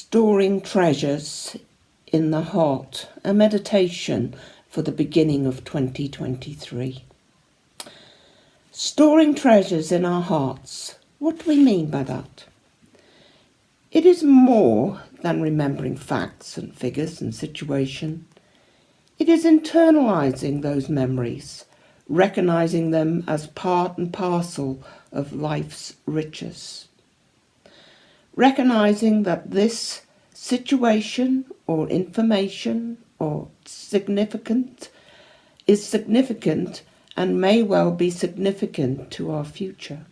Storing treasures in the heart, a meditation for the beginning of 2023. Storing treasures in our hearts. What do we mean by that? It is more than remembering facts and figures and situation. It is internalizing those memories, recognizing them as part and parcel of life's riches. Recognizing that this situation or information or is significant and may well be significant to our future.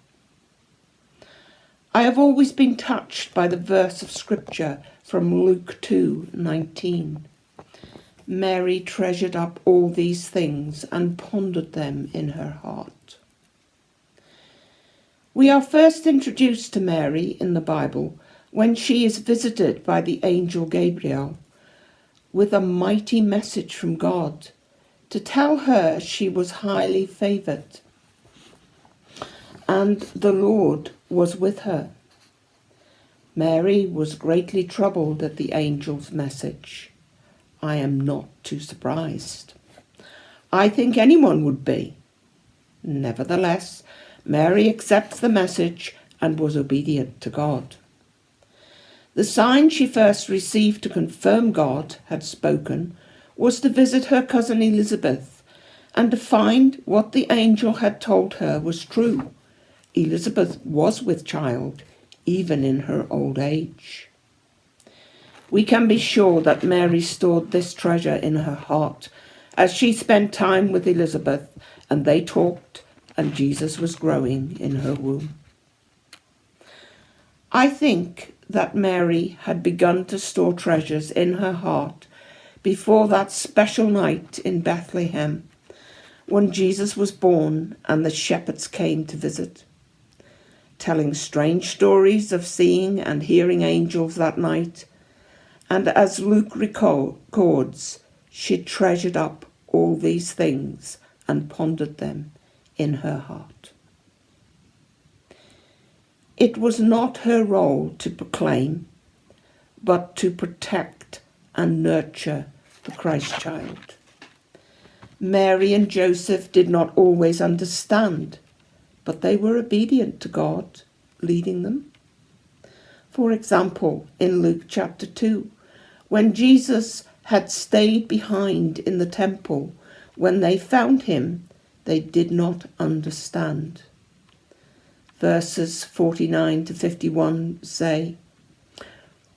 I have always been touched by the verse of scripture from Luke 2:19. Mary treasured up all these things and pondered them in her heart. We are first introduced to Mary in the Bible when she is visited by the angel Gabriel with a mighty message from God to tell her she was highly favoured and the Lord was with her. Mary was greatly troubled at the angel's message. I am not too surprised. I think anyone would be. Nevertheless, Mary accepts the message and was obedient to God. The sign she first received to confirm God had spoken was to visit her cousin Elizabeth and to find what the angel had told her was true. Elizabeth was with child, even in her old age. We can be sure that Mary stored this treasure in her heart as she spent time with Elizabeth and they talked and Jesus was growing in her womb. I think that Mary had begun to store treasures in her heart before that special night in Bethlehem when Jesus was born and the shepherds came to visit, telling strange stories of seeing and hearing angels that night. And as Luke records, she treasured up all these things and pondered them in her heart. It was not her role to proclaim, but to protect and nurture the Christ child. Mary and Joseph did not always understand, but they were obedient to God, leading them. For example, in Luke chapter 2, when Jesus had stayed behind in the temple, when they found him, they did not understand. Verses 49 to 51 say,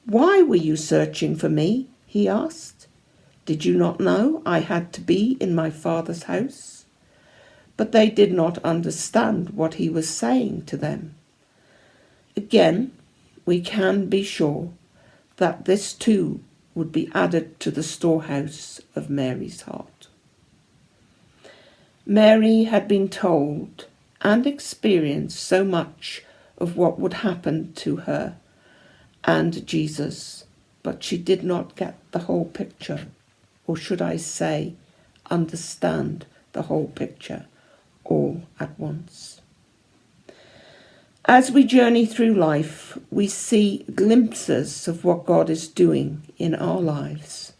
"Why were you searching for me?" he asked. "Did you not know I had to be in my Father's house?" But they did not understand what he was saying to them. Again, we can be sure that this too would be added to the storehouse of Mary's heart. Mary had been told and experienced so much of what would happen to her and Jesus, but she did not get the whole picture, or should I say, understand the whole picture all at once. As we journey through life, we see glimpses of what God is doing in our lives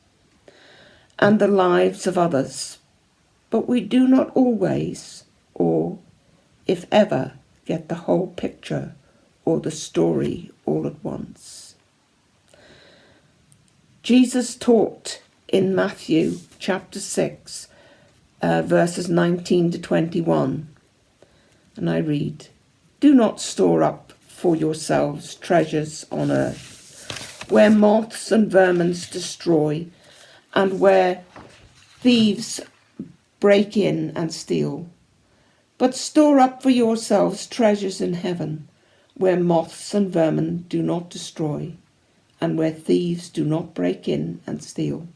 and the lives of others, but we do not always, or if ever, get the whole picture or the story all at once. Jesus taught in Matthew chapter 6, verses 19 to 21, and I read, "Do not store up for yourselves treasures on earth, where moths and vermin destroy, and where thieves break in and steal. But store up for yourselves treasures in heaven, where moths and vermin do not destroy, and where thieves do not break in and steal.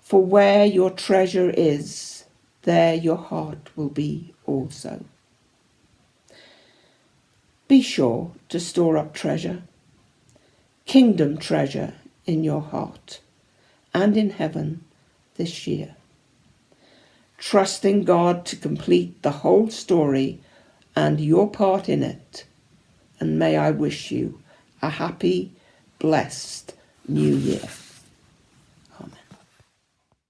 For where your treasure is, there your heart will be also." Be sure to store up treasure, kingdom treasure in your heart and in heaven this year, trusting God to complete the whole story and your part in it. And may I wish you a happy blessed new year.